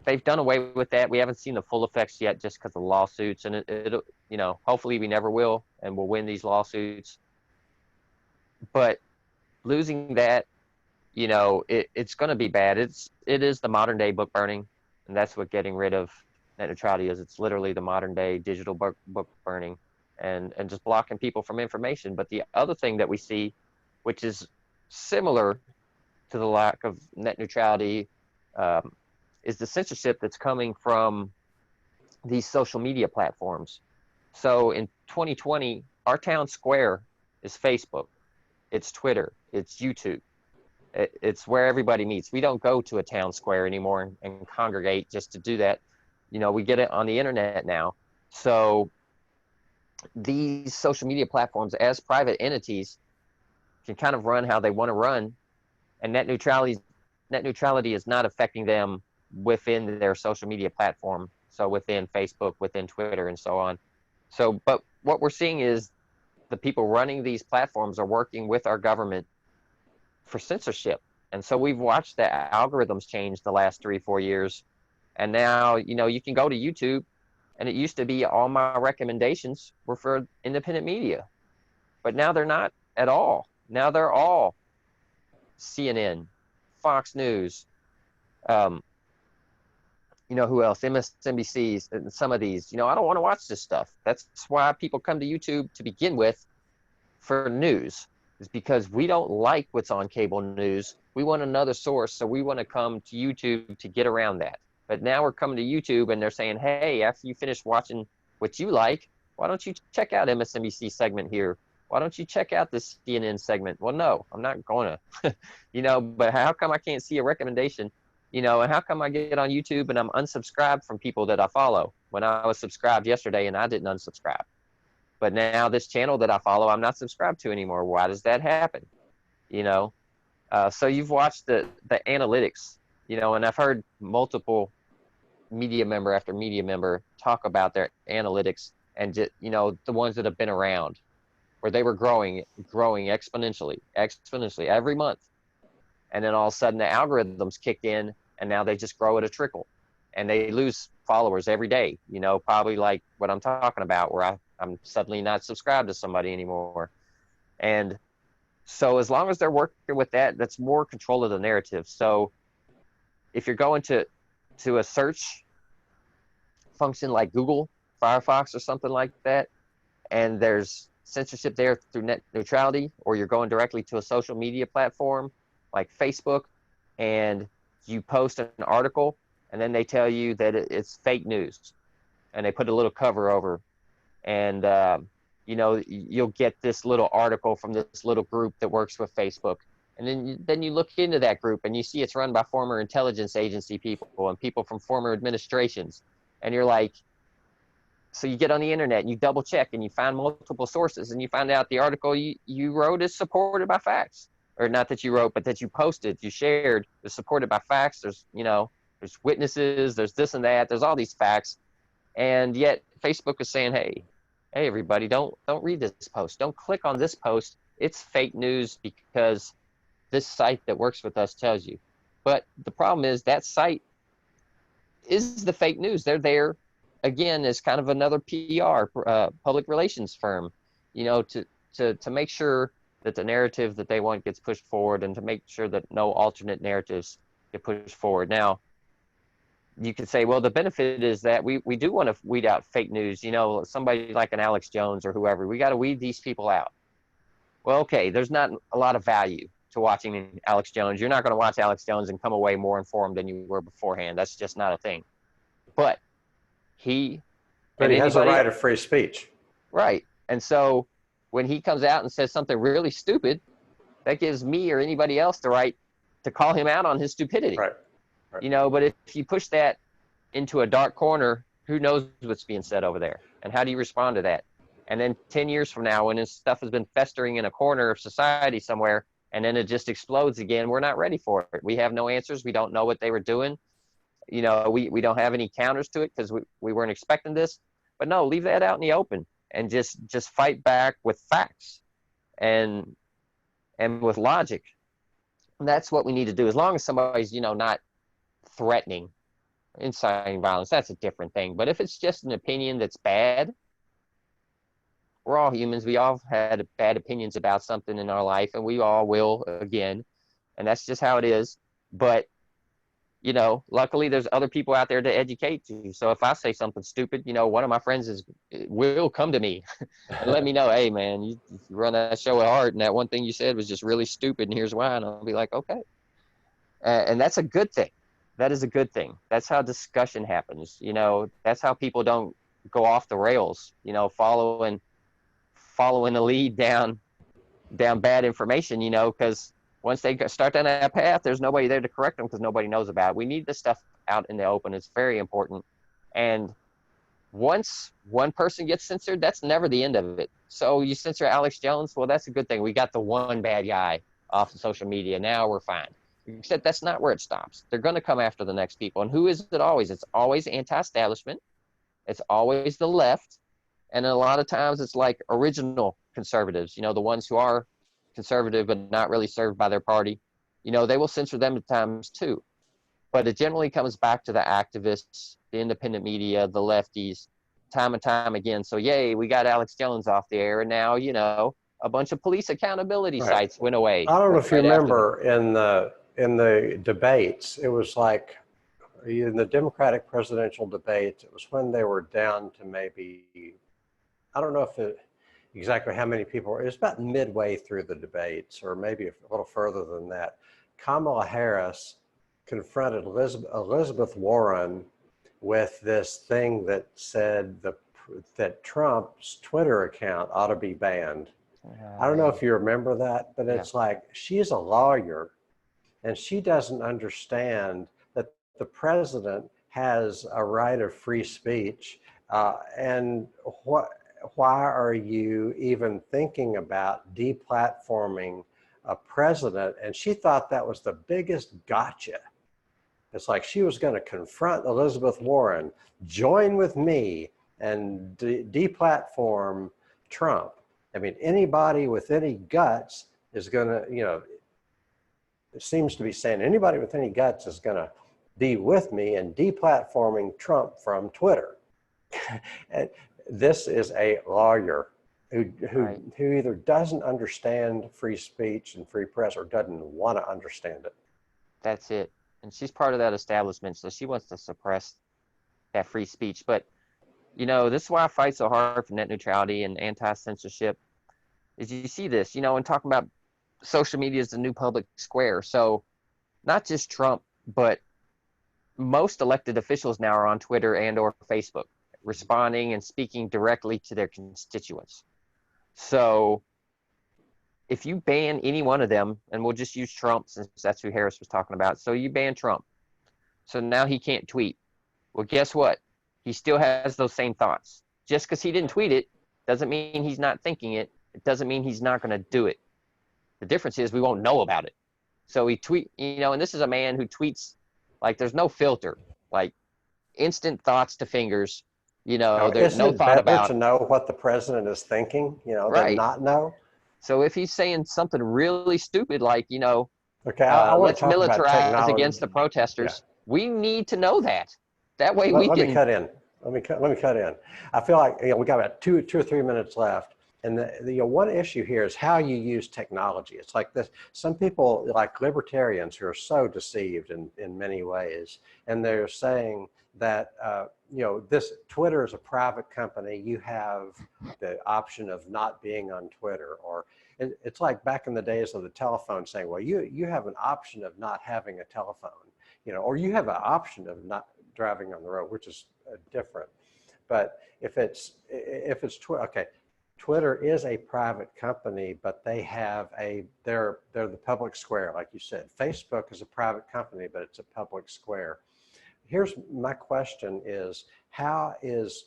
they've done away with that. We haven't seen the full effects yet just because of lawsuits, and it'll, hopefully we never will, and we'll win these lawsuits. But losing that, it's going to be bad. It is the modern day book burning, and that's what getting rid of net neutrality is. It's literally the modern day digital book burning, and just blocking people from information. But the other thing that we see, which is similar to the lack of net neutrality, is the censorship that's coming from these social media platforms. So in 2020, our town square is Facebook, it's Twitter, it's YouTube. It's where everybody meets. We don't go to a town square anymore and congregate just to do that. We get it on the internet now. So these social media platforms, as private entities, can kind of run how they want to run, and net neutrality is not affecting them within their social media platform. So within Facebook, within Twitter, and so on. So, but what we're seeing is the people running these platforms are working with our government for censorship. And so we've watched the algorithms change the last 3-4 years. And now, you can go to YouTube, and it used to be all my recommendations were for independent media, but now they're not at all. Now they're all CNN, Fox News, who else? MSNBC's, and some of these. I don't want to watch this stuff. That's why people come to YouTube to begin with for news, is because we don't like what's on cable news. We want another source, so we want to come to YouTube to get around that. But now we're coming to YouTube, and they're saying, hey, after you finish watching what you like, why don't you check out MSNBC segment here? Why don't you check out this CNN segment? Well, no, I'm not going to, but how come I can't see a recommendation You know, and how come I get on YouTube and I'm unsubscribed from people that I follow when I was subscribed yesterday and I didn't unsubscribe? But now this channel that I follow, I'm not subscribed to anymore. Why does that happen? You know, so you've watched the analytics, you know, and I've heard multiple media member after media member talk about their analytics and just, you know, the ones that have been around where they were growing exponentially every month. And then all of a sudden the algorithms kicked in and now they just grow at a trickle and they lose followers every day, you know, probably like what I'm talking about where I'm suddenly not subscribed to somebody anymore. And so as long as they're working with that, that's more control of the narrative. So if you're going to a search function like Google, Firefox, or something like that, and there's censorship there through net neutrality, or you're going directly to a social media platform like Facebook, and you post an article, and then they tell you that it's fake news, and they put a little cover over, and you know, you'll get this little article from this little group that works with Facebook. And then you look into that group and you see it's run by former intelligence agency people and people from former administrations. And you're like, so you get on the internet and you double check and you find multiple sources and you find out the article you wrote is supported by facts. Or not that you wrote, but that you posted, you shared, is supported by facts. There's, you know, there's witnesses, there's this and that, there's all these facts. And yet Facebook is saying, hey everybody, don't read this post. Don't click on this post. It's fake news because this site that works with us tells you. But the problem is that site is the fake news. They're there again as kind of another PR, public relations firm, you know, to make sure that the narrative that they want gets pushed forward and to make sure that no alternate narratives get pushed forward. Now, you could say, well, the benefit is that we do want to weed out fake news, you know, somebody like an Alex Jones or whoever. We got to weed these people out. Well, okay, there's not a lot of value to watching Alex Jones. You're not going to watch Alex Jones and come away more informed than you were beforehand. That's just not a thing. But he has a right else, of free speech. right. And so when he comes out and says something really stupid, that gives me or anybody else the right to call him out on his stupidity. Right. You know, but if you push that into a dark corner, who knows what's being said over there? And how do you respond to that? And then 10 years from now, when this stuff has been festering in a corner of society somewhere, and then it just explodes again, we're not ready for it. We have no answers. We don't know what they were doing. You know, we don't have any counters to it because we weren't expecting this. But no, leave that out in the open and just fight back with facts and with logic. And that's what we need to do. As long as somebody's, you know, not threatening, inciting violence, that's a different thing. But if it's just an opinion that's bad, we're all humans. We all had bad opinions about something in our life, and we all will again. And that's just how it is. But, you know, luckily there's other people out there to educate you. So if I say something stupid, you know, one of my friends will come to me and let me know, hey, man, you run that show at Hart, and that one thing you said was just really stupid, and here's why. And I'll be like, okay. And that's a good thing. That is a good thing. That's how discussion happens. You know, that's how people don't go off the rails, you know, following the lead down bad information, you know, because once they start down that path, there's nobody there to correct them because nobody knows about it. We need this stuff out in the open. It's very important. And once one person gets censored, that's never the end of it. So you censor Alex Jones, well, that's a good thing. We got the one bad guy off of social media. Now we're fine. Except that's not where it stops. They're going to come after the next people. And who is it always? It's always anti-establishment. It's always the left. And a lot of times it's like original conservatives, you know, the ones who are conservative but not really served by their party. You know, they will censor them at times too. But it generally comes back to the activists, the independent media, the lefties, time and time again. So, yay, we got Alex Jones off the air. And now, you know, a bunch of police accountability sites went away. I don't know if you remember in the debates, it was like in the Democratic presidential debates, it was when they were down to maybe, I don't know exactly how many people were. It was about midway through the debates, or maybe a little further than that. Kamala Harris confronted Elizabeth Warren with this thing that said that Trump's Twitter account ought to be banned. I don't know if you remember that, but it's like, she's a lawyer and she doesn't understand that the president has a right of free speech, and why are you even thinking about deplatforming a president? And she thought that was the biggest gotcha. It's like she was going to confront Elizabeth Warren, join with me, and deplatform Trump. I mean, anybody with any guts is going to, it seems to be saying anybody with any guts is going to be with me in deplatforming Trump from Twitter. And this is a lawyer who either doesn't understand free speech and free press or doesn't want to understand it. That's it. And she's part of that establishment, so she wants to suppress that free speech. But, this is why I fight so hard for net neutrality and anti-censorship, is you see this, and talking about social media is the new public square. So not just Trump, but most elected officials now are on Twitter and or Facebook, responding and speaking directly to their constituents. So if you ban any one of them, and we'll just use Trump since that's who Harris was talking about. So you ban Trump. So now he can't tweet. Well, guess what? He still has those same thoughts. Just because he didn't tweet it doesn't mean he's not thinking it. It doesn't mean he's not going to do it. The difference is we won't know about it. So he and this is a man who tweets like there's no filter, like instant thoughts to fingers. There's no thought about. To know what the president is thinking, right. Than not know. So if he's saying something really stupid, like, okay, I want let's to talk militarize about against the protesters, we need to know that. That way let me cut in. Let me cut in. I feel like we got about two or 3 minutes left. And the one issue here is how you use technology. It's like this. Some people, like libertarians, who are so deceived in many ways, and they're saying that this Twitter is a private company. You have the option of not being on Twitter, or it's like back in the days of the telephone, saying, well, you have an option of not having a telephone, or you have an option of not driving on the road, which is different. But if it's Twitter, okay. Twitter is a private company, but they're the public square, like you said. Facebook is a private company, but it's a public square. Here's my question is, how is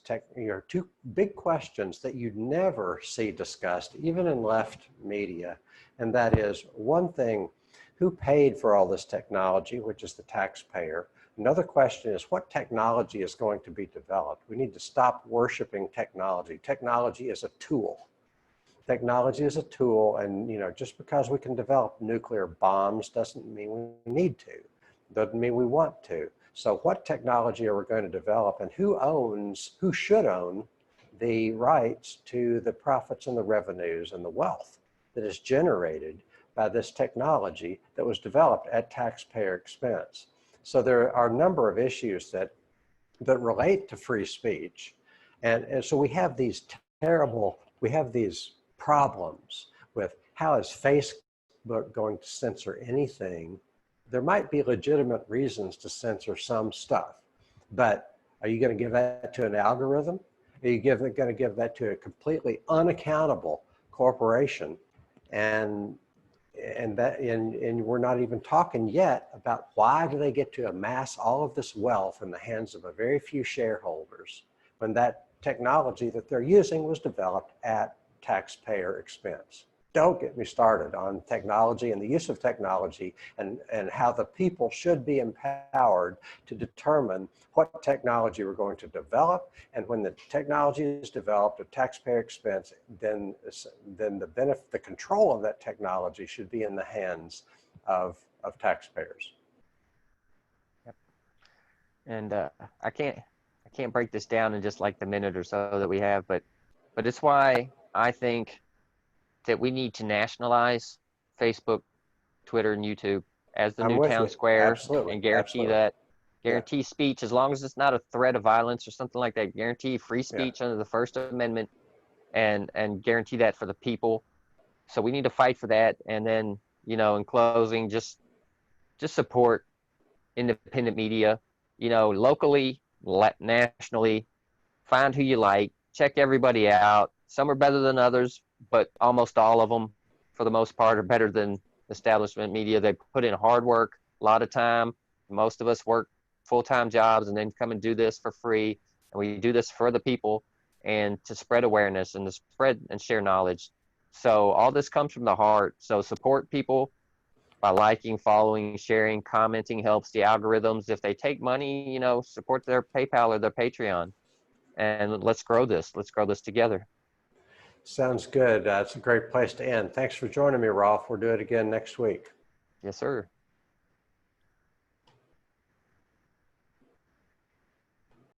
two big questions that you never see discussed, even in left media, and that is, one thing, who paid for all this technology, which is the taxpayer? Another question is, what technology is going to be developed? We need to stop worshiping technology. Technology is a tool. Technology is a tool, and just because we can develop nuclear bombs doesn't mean we need to. Doesn't mean we want to. So what technology are we going to develop, and who should own the rights to the profits and the revenues and the wealth that is generated by this technology that was developed at taxpayer expense? So there are a number of issues that relate to free speech. And so we have these problems with how is Facebook going to censor anything. There might be legitimate reasons to censor some stuff, but are you going to give that to an algorithm? Are you going to give that to a completely unaccountable corporation? And we're not even talking yet about why do they get to amass all of this wealth in the hands of a very few shareholders when that technology that they're using was developed at taxpayer expense. Don't get me started on technology and the use of technology and how the people should be empowered to determine what technology we're going to develop. And when the technology is developed at taxpayer expense, then the control of that technology should be in the hands of taxpayers. Yep. And I can't break this down in just like the minute or so that we have, but it's why I think that we need to nationalize Facebook, Twitter, and YouTube as the new town square. Absolutely. And guarantee speech, as long as it's not a threat of violence or something like that. Guarantee free speech under the First Amendment, and guarantee that for the people. So we need to fight for that. And then, in closing, just support independent media, locally, nationally. Find who you like, check everybody out. Some are better than others, but almost all of them, for the most part, are better than establishment media. They put in hard work, a lot of time. Most of us work full-time jobs and then come and do this for free. And we do this for the people and to spread awareness and to spread and share knowledge. So all this comes from the heart. So support people by liking, following, sharing, commenting helps the algorithms. If they take money, support their PayPal or their Patreon. And let's grow this. Let's grow this together. Sounds good. It's a great place to end. Thanks for joining me, Rolf. We'll do it again next week. Yes, sir.